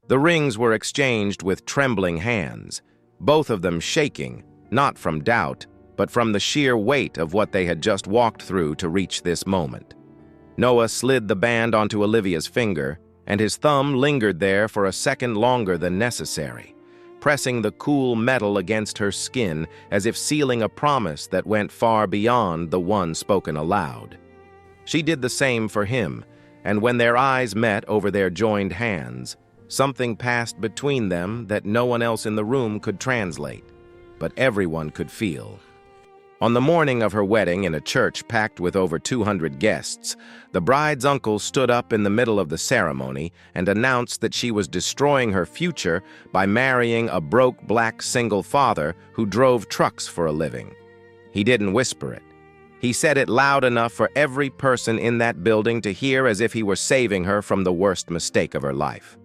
The rings were exchanged with trembling hands, both of them shaking, not from doubt, but from the sheer weight of what they had just walked through to reach this moment. Noah slid the band onto Olivia's finger, and his thumb lingered there for a second longer than necessary, pressing the cool metal against her skin as if sealing a promise that went far beyond the one spoken aloud. She did the same for him, and when their eyes met over their joined hands, something passed between them that no one else in the room could translate, but everyone could feel. On the morning of her wedding in a church packed with over 200 guests, the bride's uncle stood up in the middle of the ceremony and announced that she was destroying her future by marrying a broke black single father who drove trucks for a living. He didn't whisper it. He said it loud enough for every person in that building to hear, as if he were saving her from the worst mistake of her life.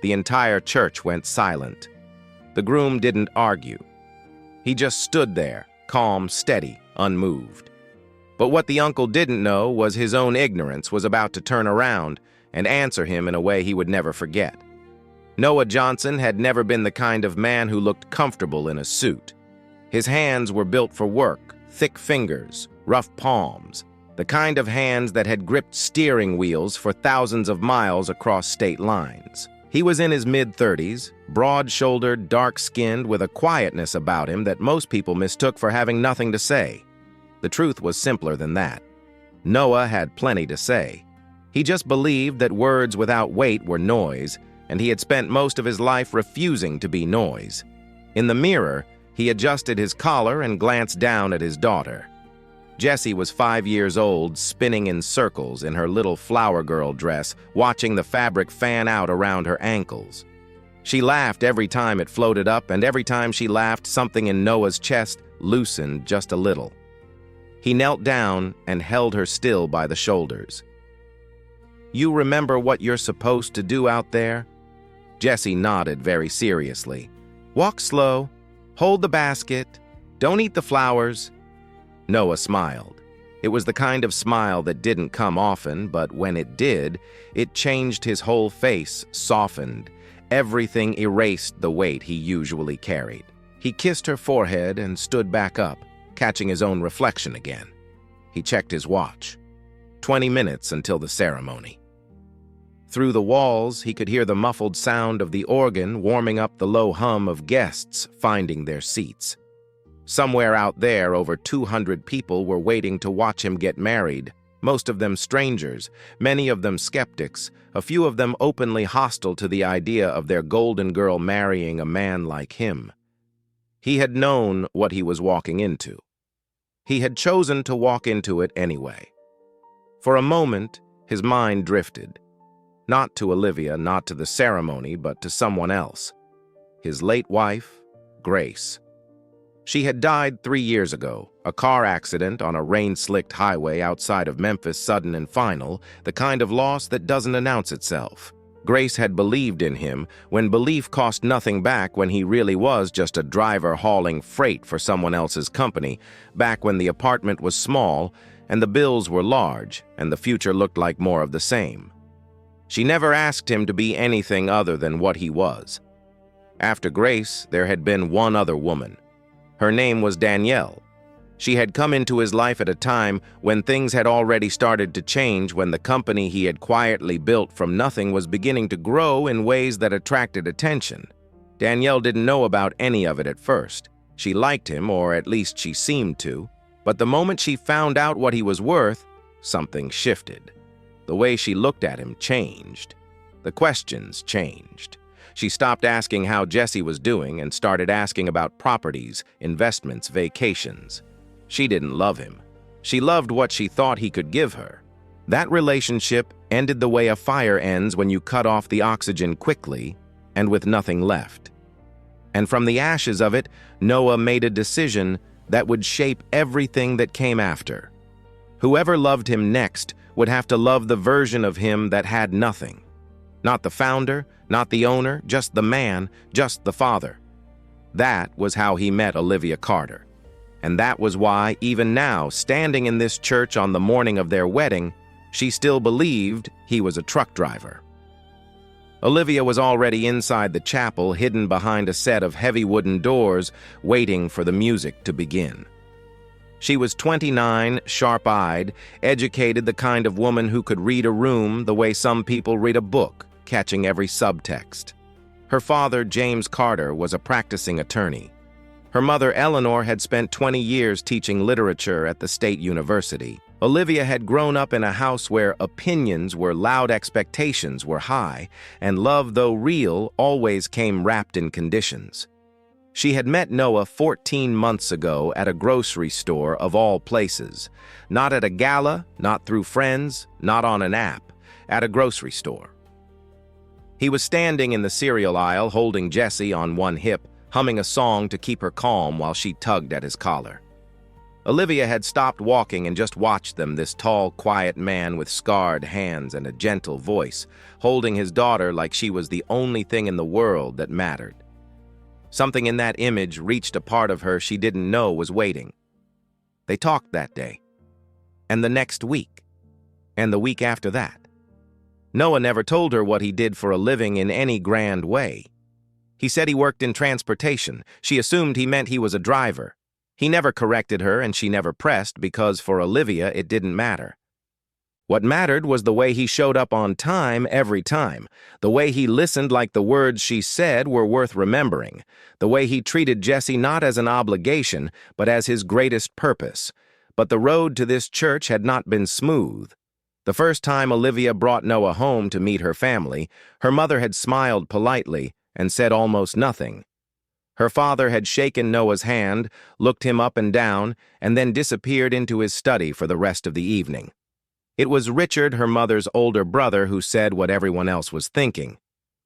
The entire church went silent. The groom didn't argue. He just stood there, calm, steady, unmoved. But what the uncle didn't know was his own ignorance was about to turn around and answer him in a way he would never forget. Noah Johnson had never been the kind of man who looked comfortable in a suit. His hands were built for work, thick fingers, rough palms, the kind of hands that had gripped steering wheels for thousands of miles across state lines. He was in his mid-30s, broad-shouldered, dark-skinned, with a quietness about him that most people mistook for having nothing to say. The truth was simpler than that. Noah had plenty to say. He just believed that words without weight were noise, and he had spent most of his life refusing to be noise. In the mirror, he adjusted his collar and glanced down at his daughter. Jessie was 5 years old, spinning in circles in her little flower girl dress, watching the fabric fan out around her ankles. She laughed every time it floated up, and every time she laughed, something in Noah's chest loosened just a little. He knelt down and held her still by the shoulders. "You remember what you're supposed to do out there?" Jessie nodded very seriously. "Walk slow. Hold the basket. Don't eat the flowers." Noah smiled. It was the kind of smile that didn't come often, but when it did, it changed his whole face, softened. Everything erased the weight he usually carried. He kissed her forehead and stood back up, catching his own reflection again. He checked his watch. 20 minutes until the ceremony. Through the walls, he could hear the muffled sound of the organ warming up the low hum of guests finding their seats. Somewhere out there, over 200 people were waiting to watch him get married, most of them strangers, many of them skeptics, a few of them openly hostile to the idea of their golden girl marrying a man like him. He had known what he was walking into. He had chosen to walk into it anyway. For a moment, his mind drifted. Not to Olivia, not to the ceremony, but to someone else. His late wife, Grace. She had died 3 years ago, a car accident on a rain-slicked highway outside of Memphis, sudden and final, the kind of loss that doesn't announce itself. Grace had believed in him when belief cost nothing back, when he really was just a driver hauling freight for someone else's company, back when the apartment was small and the bills were large and the future looked like more of the same. She never asked him to be anything other than what he was. After Grace, there had been one other woman. Her name was Danielle. She had come into his life at a time when things had already started to change, when the company he had quietly built from nothing was beginning to grow in ways that attracted attention. Danielle didn't know about any of it at first. She liked him, or at least she seemed to, but the moment she found out what he was worth, something shifted. The way she looked at him changed. The questions changed. She stopped asking how Jessie was doing and started asking about properties, investments, vacations. She didn't love him. She loved what she thought he could give her. That relationship ended the way a fire ends when you cut off the oxygen quickly and with nothing left. And from the ashes of it, Noah made a decision that would shape everything that came after. Whoever loved him next would have to love the version of him that had nothing. Not the founder, not the owner, just the man, just the father. That was how he met Olivia Carter. And that was why, even now, standing in this church on the morning of their wedding, she still believed he was a truck driver. Olivia was already inside the chapel, hidden behind a set of heavy wooden doors, waiting for the music to begin. She was 29, sharp-eyed, educated, the kind of woman who could read a room the way some people read a book, catching every subtext. Her father, James Carter, was a practicing attorney. Her mother, Eleanor, had spent 20 years teaching literature at the State University. Olivia had grown up in a house where opinions were loud, expectations were high, and love, though real, always came wrapped in conditions. She had met Noah 14 months ago at a grocery store of all places. Not at a gala, not through friends, not on an app, at a grocery store. He was standing in the cereal aisle, holding Jessie on one hip, humming a song to keep her calm while she tugged at his collar. Olivia had stopped walking and just watched them, this tall, quiet man with scarred hands and a gentle voice, holding his daughter like she was the only thing in the world that mattered. Something in that image reached a part of her she didn't know was waiting. They talked that day, and the next week, and the week after that. Noah never told her what he did for a living in any grand way. He said he worked in transportation. She assumed he meant he was a driver. He never corrected her, and she never pressed, because for Olivia it didn't matter. What mattered was the way he showed up on time every time, the way he listened like the words she said were worth remembering, the way he treated Jessie not as an obligation, but as his greatest purpose. But the road to this church had not been smooth. The first time Olivia brought Noah home to meet her family, her mother had smiled politely and said almost nothing. Her father had shaken Noah's hand, looked him up and down, and then disappeared into his study for the rest of the evening. It was Richard, her mother's older brother, who said what everyone else was thinking.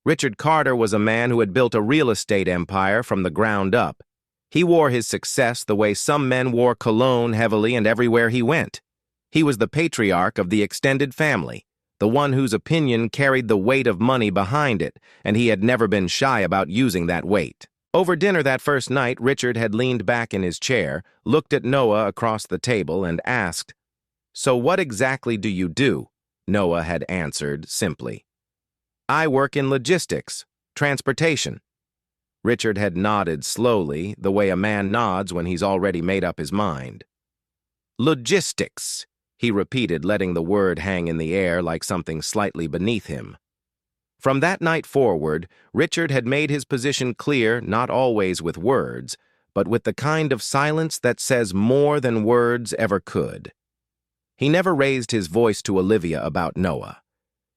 Richard Carter was a man who had built a real estate empire from the ground up. He wore his success the way some men wore cologne heavily and everywhere he went. He was the patriarch of the extended family, the one whose opinion carried the weight of money behind it, and he had never been shy about using that weight. Over dinner that first night, Richard had leaned back in his chair, looked at Noah across the table, and asked, "So what exactly do you do?" Noah had answered simply, "I work in logistics, transportation." Richard had nodded slowly, the way a man nods when he's already made up his mind. "Logistics," he repeated, letting the word hang in the air like something slightly beneath him. From that night forward, Richard had made his position clear, not always with words, but with the kind of silence that says more than words ever could. He never raised his voice to Olivia about Noah.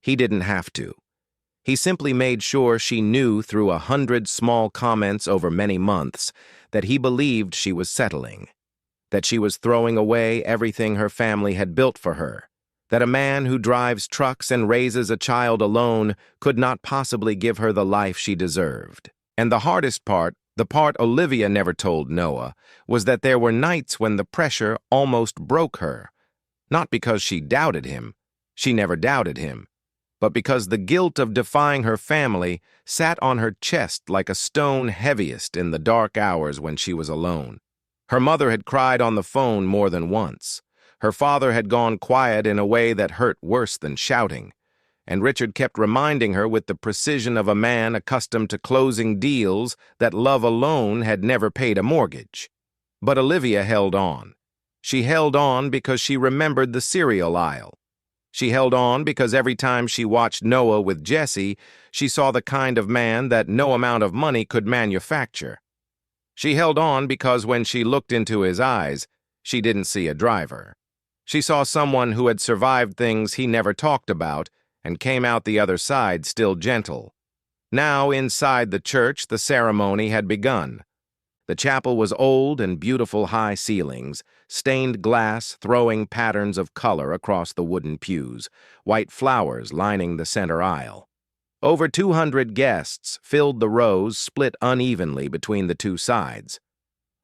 He didn't have to. He simply made sure she knew through 100 small comments over many months that he believed she was settling, that she was throwing away everything her family had built for her, that a man who drives trucks and raises a child alone could not possibly give her the life she deserved. And the hardest part, the part Olivia never told Noah, was that there were nights when the pressure almost broke her. Not because she doubted him, she never doubted him, but because the guilt of defying her family sat on her chest like a stone heaviest in the dark hours when she was alone. Her mother had cried on the phone more than once. Her father had gone quiet in a way that hurt worse than shouting, and Richard kept reminding her with the precision of a man accustomed to closing deals that love alone had never paid a mortgage. But Olivia held on. She held on because she remembered the cereal aisle. She held on because every time she watched Noah with Jessie, she saw the kind of man that no amount of money could manufacture. She held on because when she looked into his eyes, she didn't see a driver. She saw someone who had survived things he never talked about and came out the other side still gentle. Now, inside the church, the ceremony had begun. The chapel was old and beautiful high ceilings, stained glass throwing patterns of color across the wooden pews, white flowers lining the center aisle. Over 200 guests filled the rows split unevenly between the two sides.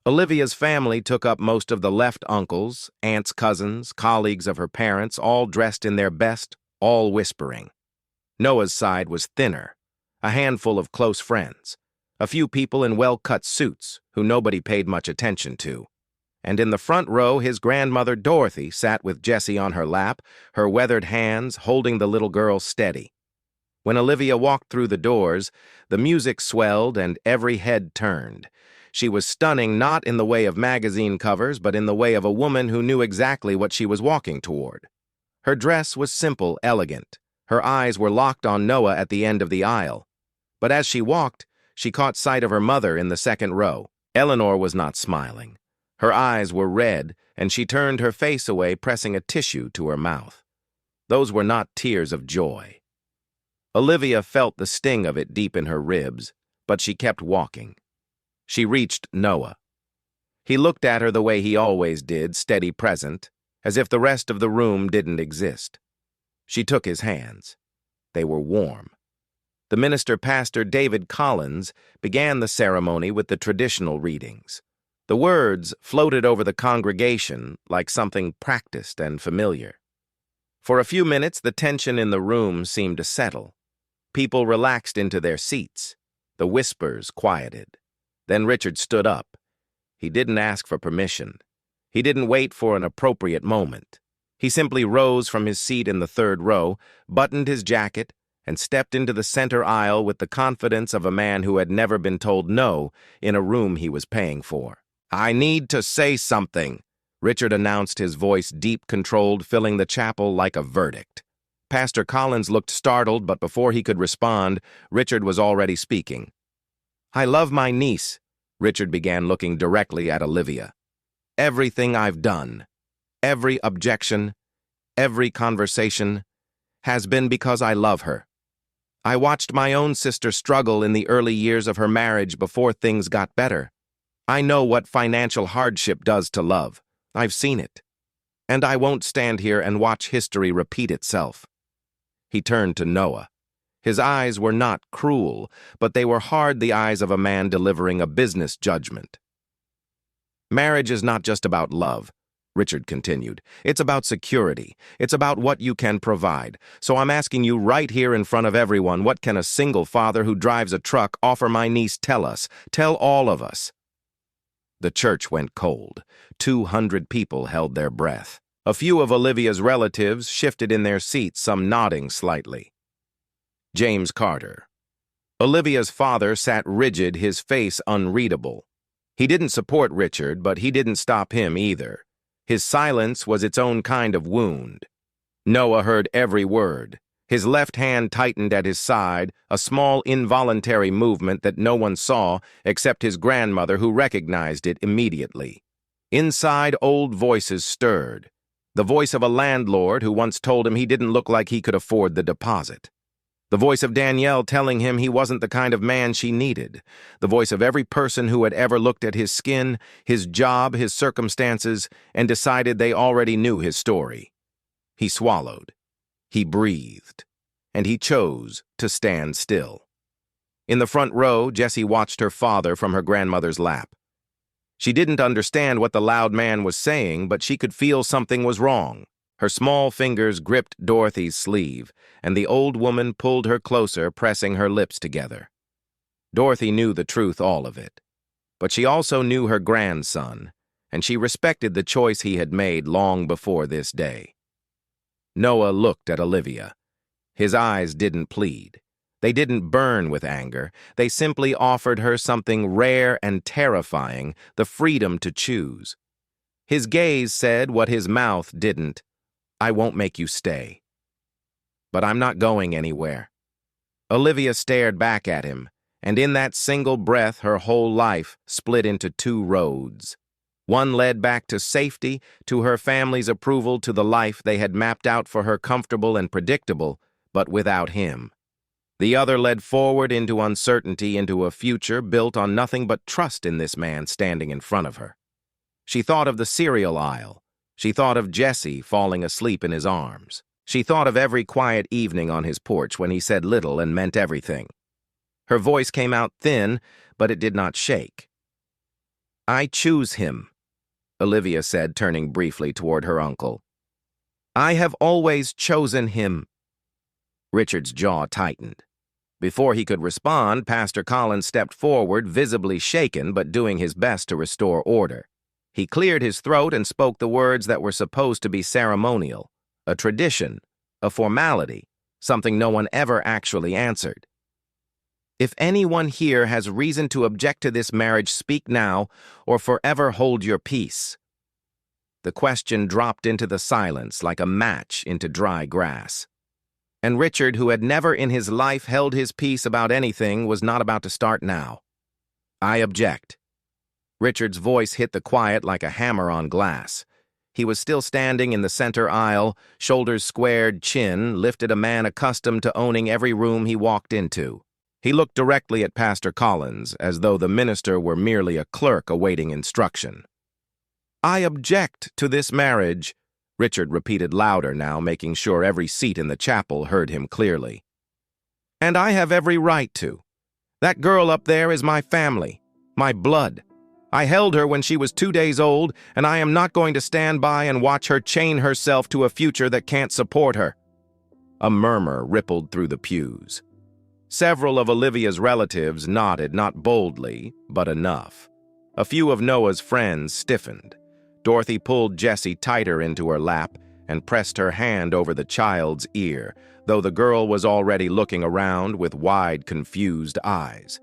Olivia's family took up most of the left, uncles, aunts, cousins, colleagues of her parents, all dressed in their best, all whispering. Noah's side was thinner, a handful of close friends, a few people in well-cut suits who nobody paid much attention to. And in the front row, his grandmother Dorothy sat with Jessie on her lap, her weathered hands holding the little girl steady. When Olivia walked through the doors, the music swelled and every head turned. She was stunning not in the way of magazine covers, but in the way of a woman who knew exactly what she was walking toward. Her dress was simple, elegant. Her eyes were locked on Noah at the end of the aisle. But as she walked, she caught sight of her mother in the second row. Eleanor was not smiling. Her eyes were red, and she turned her face away, pressing a tissue to her mouth. Those were not tears of joy. Olivia felt the sting of it deep in her ribs, but she kept walking. She reached Noah. He looked at her the way he always did, steady present, as if the rest of the room didn't exist. She took his hands. They were warm. The minister, Pastor David Collins, began the ceremony with the traditional readings. The words floated over the congregation like something practiced and familiar. For a few minutes, the tension in the room seemed to settle. People relaxed into their seats. The whispers quieted. Then Richard stood up. He didn't ask for permission. He didn't wait for an appropriate moment. He simply rose from his seat in the third row, buttoned his jacket, and stepped into the center aisle with the confidence of a man who had never been told no in a room he was paying for. "I need to say something," Richard announced, his voice deep, controlled, filling the chapel like a verdict. Pastor Collins looked startled, but before he could respond, Richard was already speaking. "I love my niece," Richard began, looking directly at Olivia. "Everything I've done, every objection, every conversation, has been because I love her. I watched my own sister struggle in the early years of her marriage before things got better. I know what financial hardship does to love. I've seen it. And I won't stand here and watch history repeat itself." He turned to Noah. His eyes were not cruel, but they were hard, the eyes of a man delivering a business judgment. "Marriage is not just about love," Richard continued. "It's about security. It's about what you can provide. So I'm asking you right here in front of everyone, what can a single father who drives a truck offer my niece? Tell us. Tell all of us." The church went cold. 200 people held their breath. A few of Olivia's relatives shifted in their seats, some nodding slightly. James Carter. Olivia's father sat rigid, his face unreadable. He didn't support Richard, but he didn't stop him either. His silence was its own kind of wound. Noah heard every word. His left hand tightened at his side, a small involuntary movement that no one saw except his grandmother, who recognized it immediately. Inside, old voices stirred. The voice of a landlord who once told him he didn't look like he could afford the deposit. The voice of Danielle telling him he wasn't the kind of man she needed. The voice of every person who had ever looked at his skin, his job, his circumstances, and decided they already knew his story. He swallowed. He breathed. And he chose to stand still. In the front row, Jessie watched her father from her grandmother's lap. She didn't understand what the loud man was saying, but she could feel something was wrong. Her small fingers gripped Dorothy's sleeve, and the old woman pulled her closer, pressing her lips together. Dorothy knew the truth, all of it. But she also knew her grandson, and she respected the choice he had made long before this day. Noah looked at Olivia. His eyes didn't plead. They didn't burn with anger. They simply offered her something rare and terrifying, the freedom to choose. His gaze said what his mouth didn't. "I won't make you stay." "But I'm not going anywhere." Olivia stared back at him, and in that single breath her whole life split into two roads. One led back to safety, to her family's approval, to the life they had mapped out for her, comfortable and predictable, but without him. The other led forward into uncertainty, into a future built on nothing but trust in this man standing in front of her. She thought of the cereal aisle. She thought of Jessie falling asleep in his arms. She thought of every quiet evening on his porch when he said little and meant everything. Her voice came out thin, but it did not shake. "I choose him," Olivia said, turning briefly toward her uncle. "I have always chosen him." Richard's jaw tightened. Before he could respond, Pastor Collins stepped forward, visibly shaken but doing his best to restore order. He cleared his throat and spoke the words that were supposed to be ceremonial, a tradition, a formality, something no one ever actually answered. If anyone here has reason to object to this marriage, speak now, or forever hold your peace. The question dropped into the silence like a match into dry grass. And Richard, who had never in his life held his peace about anything, was not about to start now. I object. Richard's voice hit the quiet like a hammer on glass. He was still standing in the center aisle, shoulders squared, chin lifted, a man accustomed to owning every room he walked into. He looked directly at Pastor Collins, as though the minister were merely a clerk awaiting instruction. I object to this marriage, Richard repeated louder now, making sure every seat in the chapel heard him clearly. And I have every right to. That girl up there is my family, my blood. I held her when she was 2 days old, and I am not going to stand by and watch her chain herself to a future that can't support her. A murmur rippled through the pews. Several of Olivia's relatives nodded, not boldly, but enough. A few of Noah's friends stiffened. Dorothy pulled Jessie tighter into her lap and pressed her hand over the child's ear, though the girl was already looking around with wide, confused eyes.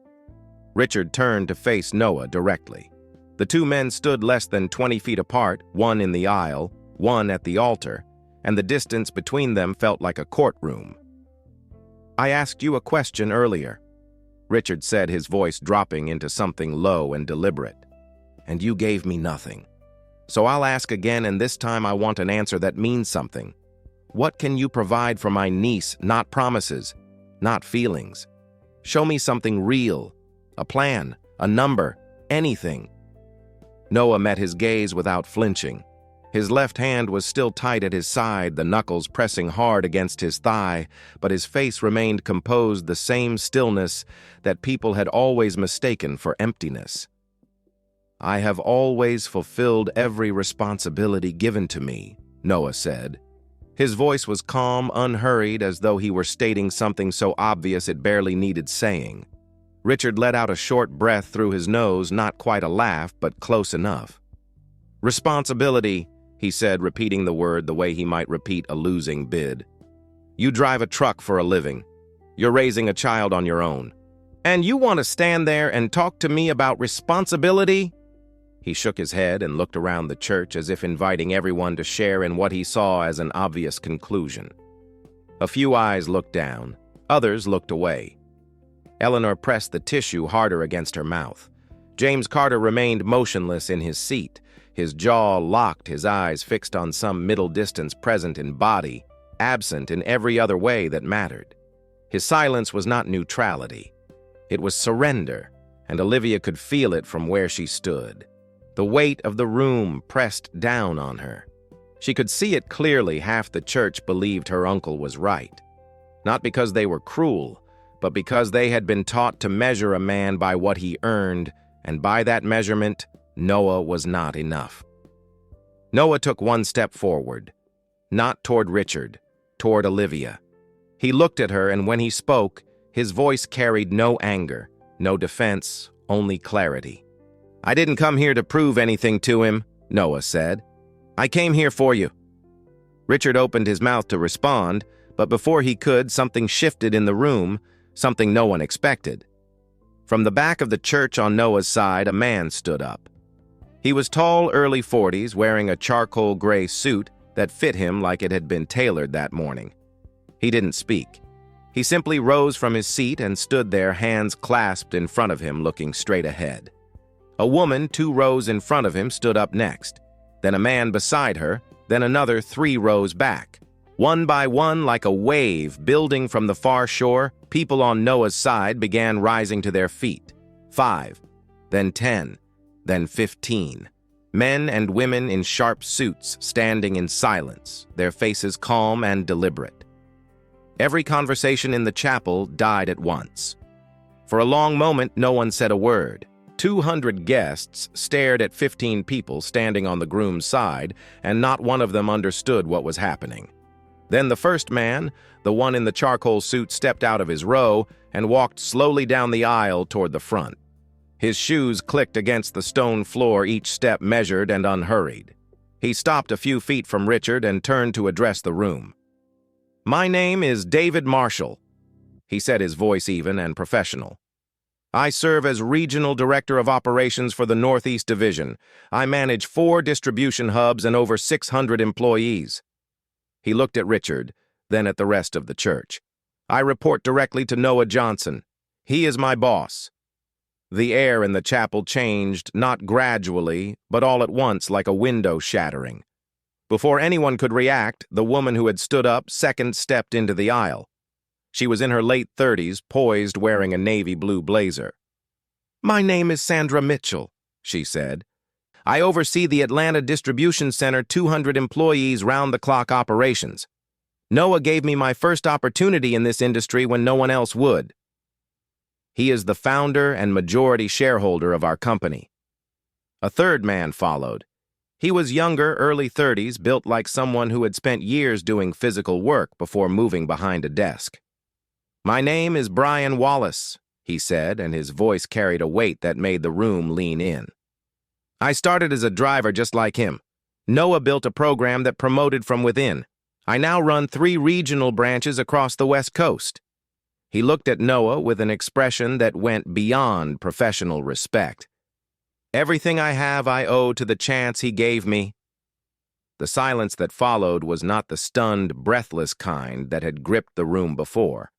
Richard turned to face Noah directly. The two men stood less than 20 feet apart, one in the aisle, one at the altar, and the distance between them felt like a courtroom. I asked you a question earlier, Richard said, his voice dropping into something low and deliberate. And you gave me nothing. So I'll ask again, and this time I want an answer that means something. What can you provide for my niece? Not promises, not feelings. Show me something real, a plan, a number, anything. Noah met his gaze without flinching. His left hand was still tight at his side, the knuckles pressing hard against his thigh, but his face remained composed, the same stillness that people had always mistaken for emptiness. I have always fulfilled every responsibility given to me, Noah said. His voice was calm, unhurried, as though he were stating something so obvious it barely needed saying. Richard let out a short breath through his nose, not quite a laugh, but close enough. Responsibility, he said, repeating the word the way he might repeat a losing bid. You drive a truck for a living. You're raising a child on your own. And you want to stand there and talk to me about responsibility? He shook his head and looked around the church as if inviting everyone to share in what he saw as an obvious conclusion. A few eyes looked down, others looked away. Eleanor pressed the tissue harder against her mouth. James Carter remained motionless in his seat, his jaw locked, his eyes fixed on some middle distance, present in body, absent in every other way that mattered. His silence was not neutrality. It was surrender, and Olivia could feel it from where she stood. The weight of the room pressed down on her. She could see it clearly. Half the church believed her uncle was right. Not because they were cruel, but because they had been taught to measure a man by what he earned, and by that measurement, Noah was not enough. Noah took one step forward, not toward Richard, toward Olivia. He looked at her, and when he spoke, his voice carried no anger, no defense, only clarity. I didn't come here to prove anything to him, Noah said. I came here for you. Richard opened his mouth to respond, but before he could, something shifted in the room, something no one expected. From the back of the church on Noah's side, a man stood up. He was tall, early 40s, wearing a charcoal gray suit that fit him like it had been tailored that morning. He didn't speak. He simply rose from his seat and stood there, hands clasped in front of him, looking straight ahead. A woman 2 rows in front of him stood up next, then a man beside her, then another 3 rows back. One by one, like a wave building from the far shore, people on Noah's side began rising to their feet. 5, then 10, then 15. Men and women in sharp suits standing in silence, their faces calm and deliberate. Every conversation in the chapel died at once. For a long moment, no one said a word. 200 guests stared at 15 people standing on the groom's side, and not one of them understood what was happening. Then the first man, the one in the charcoal suit, stepped out of his row and walked slowly down the aisle toward the front. His shoes clicked against the stone floor, each step measured and unhurried. He stopped a few feet from Richard and turned to address the room. My name is David Marshall, he said, his voice even and professional. I serve as Regional Director of Operations for the Northeast Division. I manage 4 distribution hubs and over 600 employees. He looked at Richard, then at the rest of the church. I report directly to Noah Johnson. He is my boss. The air in the chapel changed, not gradually, but all at once like a window shattering. Before anyone could react, the woman who had stood up second stepped into the aisle. She was in her late 30s, poised, wearing a navy blue blazer. My name is Sandra Mitchell, she said. I oversee the Atlanta Distribution Center 200 employees round-the-clock operations. Noah gave me my first opportunity in this industry when no one else would. He is the founder and majority shareholder of our company. A third man followed. He was younger, early 30s, built like someone who had spent years doing physical work before moving behind a desk. My name is Brian Wallace, he said, and his voice carried a weight that made the room lean in. I started as a driver just like him. Noah built a program that promoted from within. I now run 3 regional branches across the West Coast. He looked at Noah with an expression that went beyond professional respect. Everything I have I owe to the chance he gave me. The silence that followed was not the stunned, breathless kind that had gripped the room before.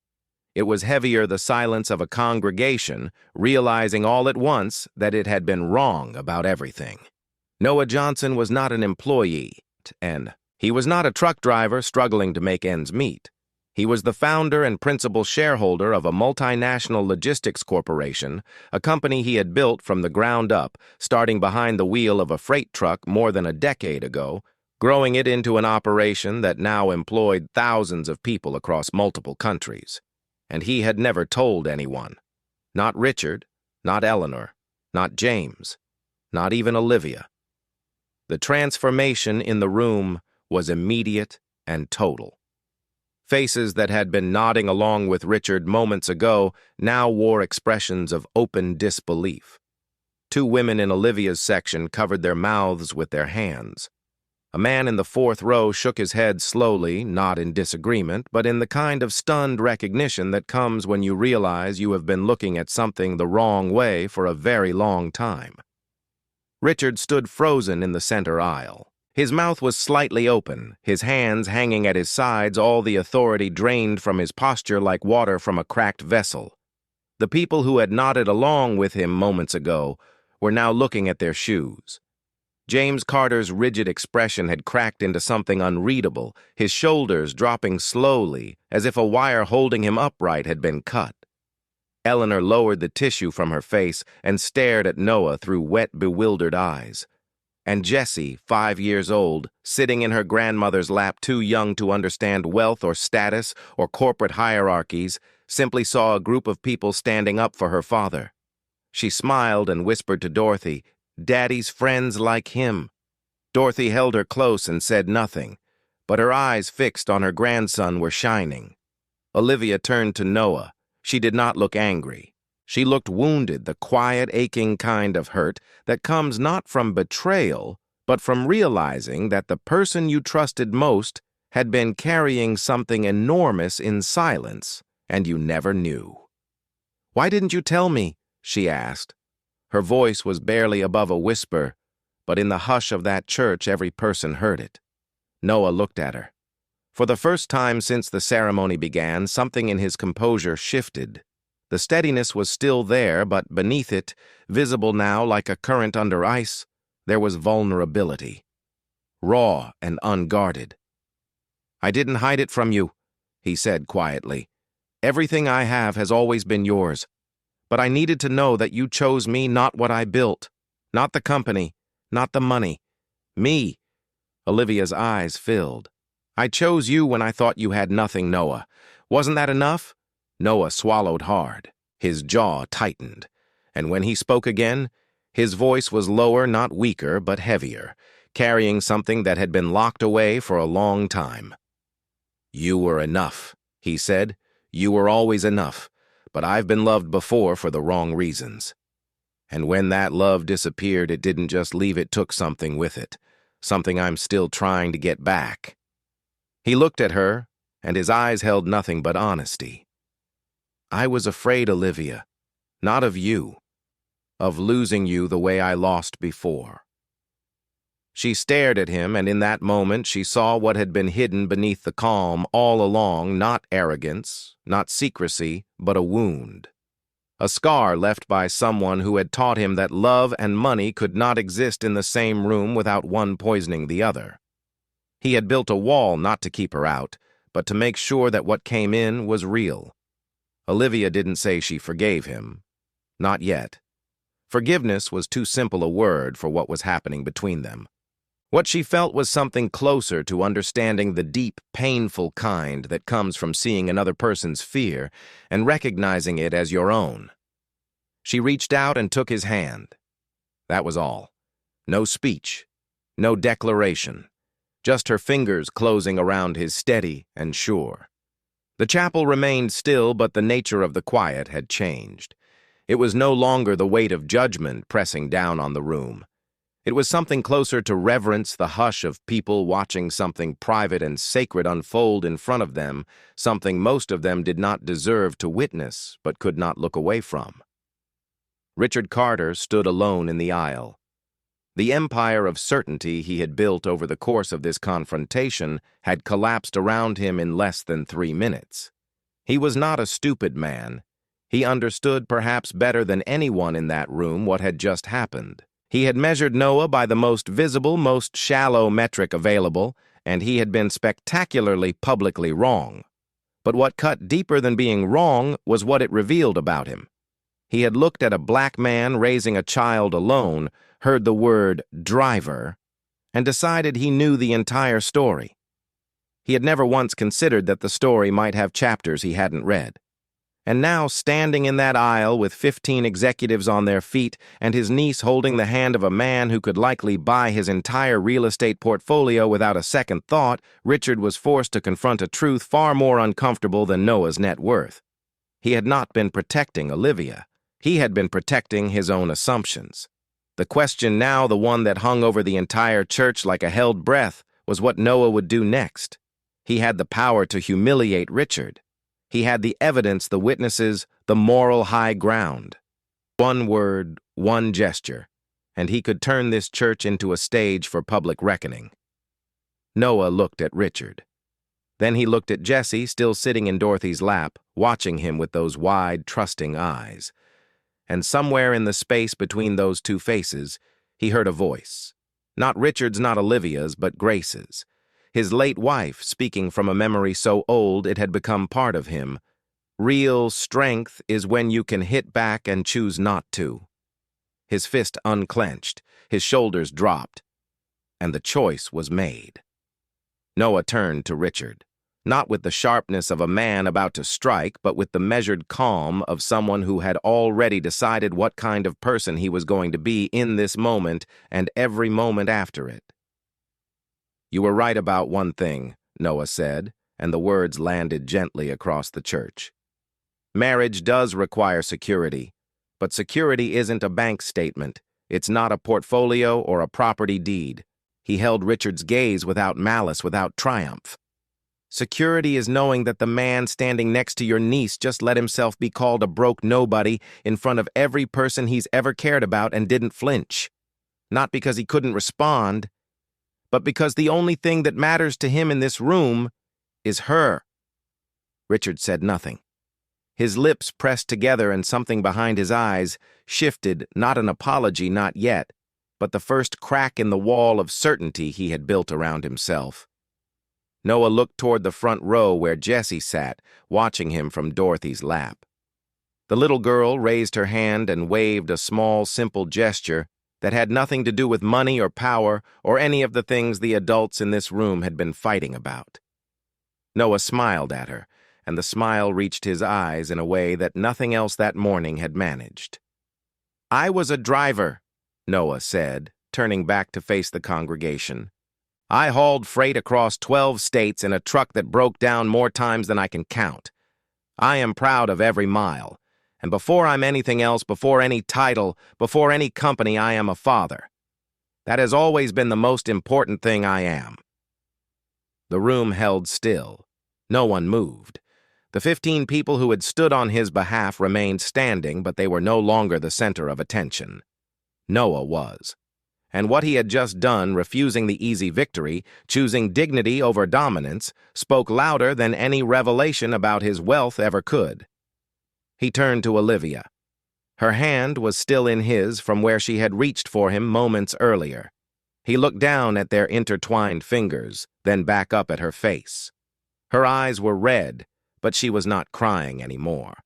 It was heavier the silence of a congregation, realizing all at once that it had been wrong about everything. Noah Johnson was not an employee, and he was not a truck driver struggling to make ends meet. He was the founder and principal shareholder of a multinational logistics corporation, a company he had built from the ground up, starting behind the wheel of a freight truck more than a decade ago, growing it into an operation that now employed thousands of people across multiple countries. And he had never told anyone. Not Richard, not Eleanor, not James, not even Olivia. The transformation in the room was immediate and total. Faces that had been nodding along with Richard moments ago now wore expressions of open disbelief. 2 women in Olivia's section covered their mouths with their hands. A man in the 4th row shook his head slowly, not in disagreement, but in the kind of stunned recognition that comes when you realize you have been looking at something the wrong way for a very long time. Richard stood frozen in the center aisle. His mouth was slightly open, his hands hanging at his sides, all the authority drained from his posture like water from a cracked vessel. The people who had nodded along with him moments ago were now looking at their shoes. James Carter's rigid expression had cracked into something unreadable, his shoulders dropping slowly, as if a wire holding him upright had been cut. Eleanor lowered the tissue from her face and stared at Noah through wet, bewildered eyes. And Jessie, 5 years old, sitting in her grandmother's lap, too young to understand wealth or status or corporate hierarchies, simply saw a group of people standing up for her father. She smiled and whispered to Dorothy, "Daddy's friends like him." Dorothy held her close and said nothing, but her eyes fixed on her grandson were shining. Olivia turned to Noah. She did not look angry. She looked wounded, the quiet, aching kind of hurt that comes not from betrayal, but from realizing that the person you trusted most had been carrying something enormous in silence, and you never knew. "Why didn't you tell me?" she asked. Her voice was barely above a whisper, but in the hush of that church every person heard it. Noah looked at her. For the first time since the ceremony began, something in his composure shifted. The steadiness was still there, but beneath it, visible now like a current under ice, there was vulnerability. Raw and unguarded. "I didn't hide it from you," he said quietly. "Everything I have has always been yours. But I needed to know that you chose me, not what I built. Not the company, not the money. Me." Olivia's eyes filled. "I chose you when I thought you had nothing, Noah. Wasn't that enough?" Noah swallowed hard. His jaw tightened. And when he spoke again, his voice was lower, not weaker, but heavier, carrying something that had been locked away for a long time. "You were enough," he said. "You were always enough. But I've been loved before for the wrong reasons. And when that love disappeared, it didn't just leave, it took something with it. Something I'm still trying to get back." He looked at her, and his eyes held nothing but honesty. "I was afraid, Olivia, not of you, of losing you the way I lost before." She stared at him, and in that moment she saw what had been hidden beneath the calm all along, not arrogance, not secrecy, but a wound. A scar left by someone who had taught him that love and money could not exist in the same room without one poisoning the other. He had built a wall not to keep her out, but to make sure that what came in was real. Olivia didn't say she forgave him. Not yet. Forgiveness was too simple a word for what was happening between them. What she felt was something closer to understanding the deep, painful kind that comes from seeing another person's fear and recognizing it as your own. She reached out and took his hand. That was all. No speech, no declaration, just her fingers closing around his steady and sure. The chapel remained still, but the nature of the quiet had changed. It was no longer the weight of judgment pressing down on the room. It was something closer to reverence, the hush of people watching something private and sacred unfold in front of them, something most of them did not deserve to witness but could not look away from. Richard Carter stood alone in the aisle. The empire of certainty he had built over the course of this confrontation had collapsed around him in less than 3 minutes. He was not a stupid man. He understood perhaps better than anyone in that room what had just happened. He had measured Noah by the most visible, most shallow metric available, and he had been spectacularly publicly wrong. But what cut deeper than being wrong was what it revealed about him. He had looked at a black man raising a child alone, heard the word driver, and decided he knew the entire story. He had never once considered that the story might have chapters he hadn't read. And now, standing in that aisle with 15 executives on their feet and his niece holding the hand of a man who could likely buy his entire real estate portfolio without a second thought, Richard was forced to confront a truth far more uncomfortable than Noah's net worth. He had not been protecting Olivia. He had been protecting his own assumptions. The question now, the one that hung over the entire church like a held breath, was what Noah would do next. He had the power to humiliate Richard. He had the evidence, the witnesses, the moral high ground. One word, one gesture, and he could turn this church into a stage for public reckoning. Noah looked at Richard. Then he looked at Jesse, still sitting in Dorothy's lap, watching him with those wide, trusting eyes. And somewhere in the space between those two faces, he heard a voice. Not Richard's, not Olivia's, but Grace's. His late wife, speaking from a memory so old it had become part of him. Real strength is when you can hit back and choose not to. His fist unclenched, his shoulders dropped, and the choice was made. Noah turned to Richard, not with the sharpness of a man about to strike, but with the measured calm of someone who had already decided what kind of person he was going to be in this moment and every moment after it. "You were right about one thing," Noah said, and the words landed gently across the church. "Marriage does require security, but security isn't a bank statement. It's not a portfolio or a property deed." He held Richard's gaze without malice, without triumph. "Security is knowing that the man standing next to your niece just let himself be called a broke nobody in front of every person he's ever cared about and didn't flinch. Not because he couldn't respond, but because the only thing that matters to him in this room is her." Richard said nothing. His lips pressed together and something behind his eyes shifted, not an apology, not yet, but the first crack in the wall of certainty he had built around himself. Noah looked toward the front row where Jessie sat, watching him from Dorothy's lap. The little girl raised her hand and waved a small, simple gesture that had nothing to do with money or power or any of the things the adults in this room had been fighting about. Noah smiled at her, and the smile reached his eyes in a way that nothing else that morning had managed. "I was a driver," Noah said, turning back to face the congregation. "I hauled freight across 12 states in a truck that broke down more times than I can count. I am proud of every mile. And before I'm anything else, before any title, before any company, I am a father. That has always been the most important thing I am." The room held still. No one moved. The 15 people who had stood on his behalf remained standing, but they were no longer the center of attention. Noah was. And what he had just done, refusing the easy victory, choosing dignity over dominance, spoke louder than any revelation about his wealth ever could. He turned to Olivia. Her hand was still in his from where she had reached for him moments earlier. He looked down at their intertwined fingers, then back up at her face. Her eyes were red, but she was not crying anymore.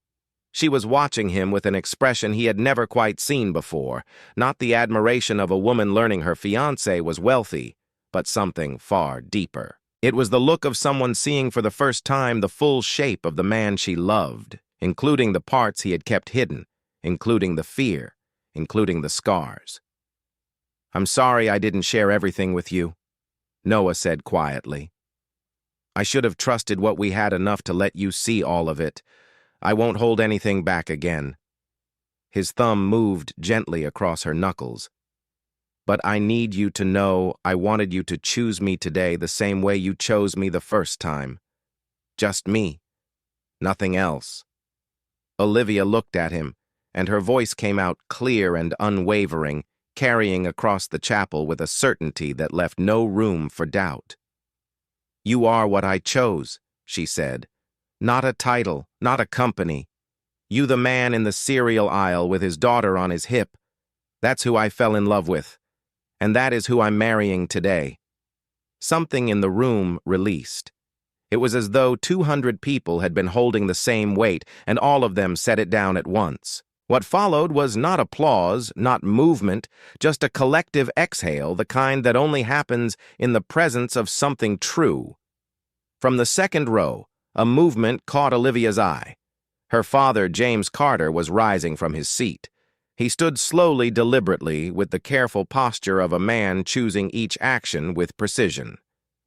She was watching him with an expression he had never quite seen before, not the admiration of a woman learning her fiancé was wealthy, but something far deeper. It was the look of someone seeing for the first time the full shape of the man she loved, including the parts he had kept hidden, including the fear, including the scars. "I'm sorry I didn't share everything with you," Noah said quietly. "I should have trusted what we had enough to let you see all of it. I won't hold anything back again." His thumb moved gently across her knuckles. "But I need you to know I wanted you to choose me today the same way you chose me the first time. Just me. Nothing else." Olivia looked at him, and her voice came out clear and unwavering, carrying across the chapel with a certainty that left no room for doubt. "You are what I chose," she said. "Not a title, not a company. You the man in the cereal aisle with his daughter on his hip. That's who I fell in love with. And that is who I'm marrying today." Something in the room released. It was as though 200 people had been holding the same weight, and all of them set it down at once. What followed was not applause, not movement, just a collective exhale, the kind that only happens in the presence of something true. From the second row, a movement caught Olivia's eye. Her father, James Carter, was rising from his seat. He stood slowly, deliberately, with the careful posture of a man choosing each action with precision.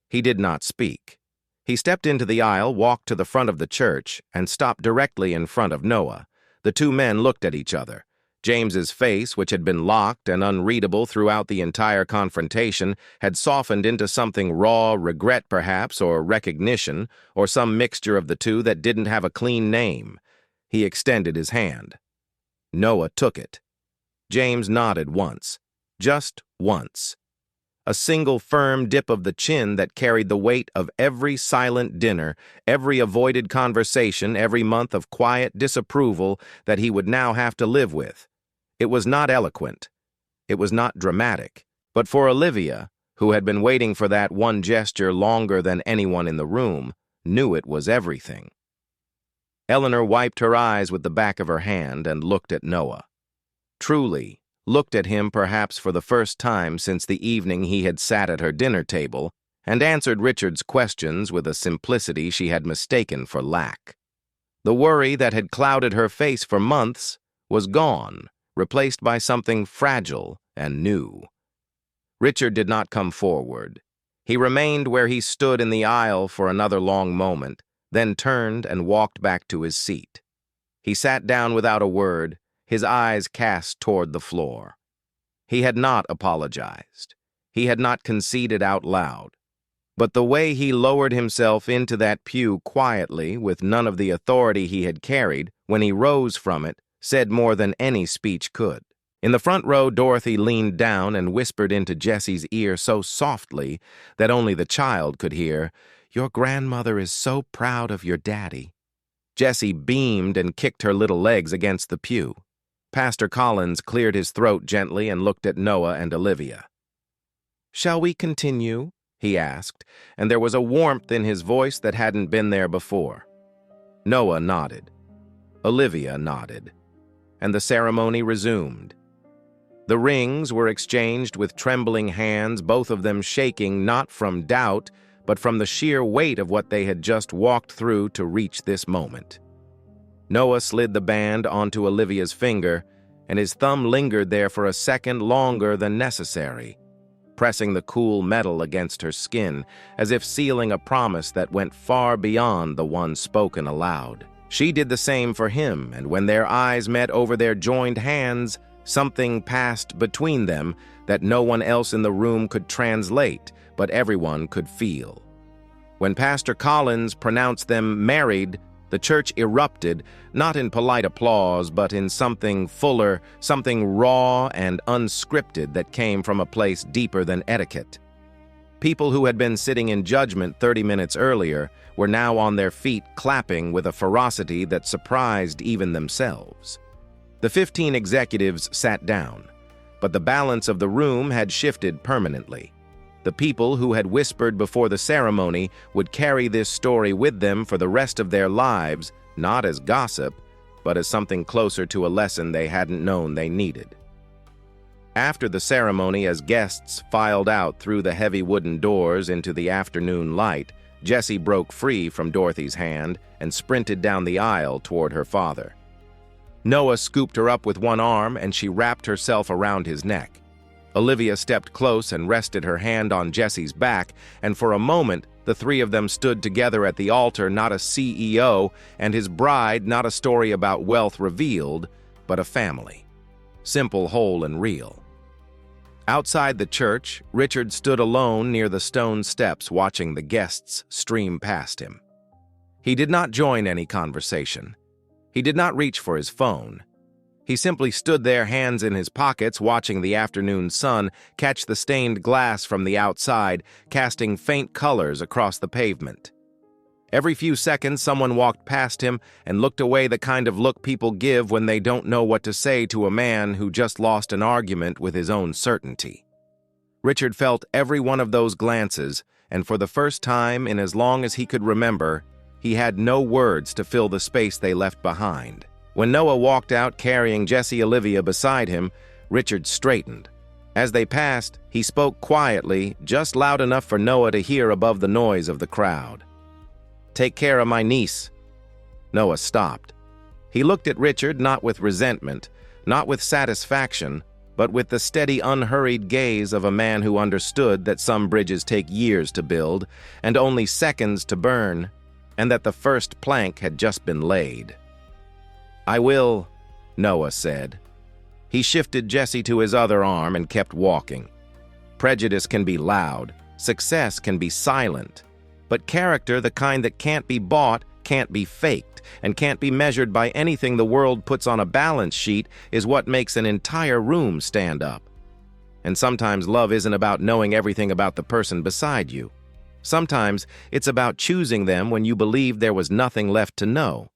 He did not speak. He stepped into the aisle, walked to the front of the church, and stopped directly in front of Noah. The two men looked at each other. James's face, which had been locked and unreadable throughout the entire confrontation, had softened into something raw, regret perhaps, or recognition, or some mixture of the two that didn't have a clean name. He extended his hand. Noah took it. James nodded once. Just once. A single firm dip of the chin that carried the weight of every silent dinner, every avoided conversation, every month of quiet disapproval that he would now have to live with. It was not eloquent. It was not dramatic. But for Olivia, who had been waiting for that one gesture longer than anyone in the room, knew it was everything. Eleanor wiped her eyes with the back of her hand and looked at Noah. Truly, looked at him perhaps for the first time since the evening he had sat at her dinner table, and answered Richard's questions with a simplicity she had mistaken for lack. The worry that had clouded her face for months was gone, replaced by something fragile and new. Richard did not come forward. He remained where he stood in the aisle for another long moment, then turned and walked back to his seat. He sat down without a word, his eyes cast toward the floor. He had not apologized. He had not conceded out loud. But the way he lowered himself into that pew quietly, with none of the authority he had carried, when he rose from it, said more than any speech could. In the front row, Dorothy leaned down and whispered into Jessie's ear so softly that only the child could hear, "Your grandmother is so proud of your daddy." Jessie beamed and kicked her little legs against the pew. Pastor Collins cleared his throat gently and looked at Noah and Olivia. "Shall we continue?" he asked, and there was a warmth in his voice that hadn't been there before. Noah nodded. Olivia nodded. And the ceremony resumed. The rings were exchanged with trembling hands, both of them shaking not from doubt, but from the sheer weight of what they had just walked through to reach this moment. Noah slid the band onto Olivia's finger, and his thumb lingered there for a second longer than necessary, pressing the cool metal against her skin, as if sealing a promise that went far beyond the one spoken aloud. She did the same for him, and when their eyes met over their joined hands, something passed between them that no one else in the room could translate, but everyone could feel. When Pastor Collins pronounced them married, the church erupted, not in polite applause, but in something fuller, something raw and unscripted that came from a place deeper than etiquette. People who had been sitting in judgment 30 minutes earlier were now on their feet clapping with a ferocity that surprised even themselves. The 15 executives sat down, but the balance of the room had shifted permanently. The people who had whispered before the ceremony would carry this story with them for the rest of their lives, not as gossip, but as something closer to a lesson they hadn't known they needed. After the ceremony, as guests filed out through the heavy wooden doors into the afternoon light, Jessie broke free from Dorothy's hand and sprinted down the aisle toward her father. Noah scooped her up with one arm and she wrapped herself around his neck. Olivia stepped close and rested her hand on Jessie's back, and for a moment the three of them stood together at the altar, not a CEO and his bride, not a story about wealth revealed, but a family. Simple, whole, and real. Outside the church, Richard stood alone near the stone steps watching the guests stream past him. He did not join any conversation. He did not reach for his phone. He simply stood there, hands in his pockets, watching the afternoon sun catch the stained glass from the outside, casting faint colors across the pavement. Every few seconds, someone walked past him and looked away, the kind of look people give when they don't know what to say to a man who just lost an argument with his own certainty. Richard felt every one of those glances, and for the first time in as long as he could remember, he had no words to fill the space they left behind. When Noah walked out carrying Jessie Olivia beside him, Richard straightened. As they passed, he spoke quietly, just loud enough for Noah to hear above the noise of the crowd. "Take care of my niece." Noah stopped. He looked at Richard not with resentment, not with satisfaction, but with the steady, unhurried gaze of a man who understood that some bridges take years to build and only seconds to burn, and that the first plank had just been laid. "I will," Noah said. He shifted Jessie to his other arm and kept walking. Prejudice can be loud, success can be silent, but character, the kind that can't be bought, can't be faked, and can't be measured by anything the world puts on a balance sheet, is what makes an entire room stand up. And sometimes love isn't about knowing everything about the person beside you. Sometimes it's about choosing them when you believe there was nothing left to know.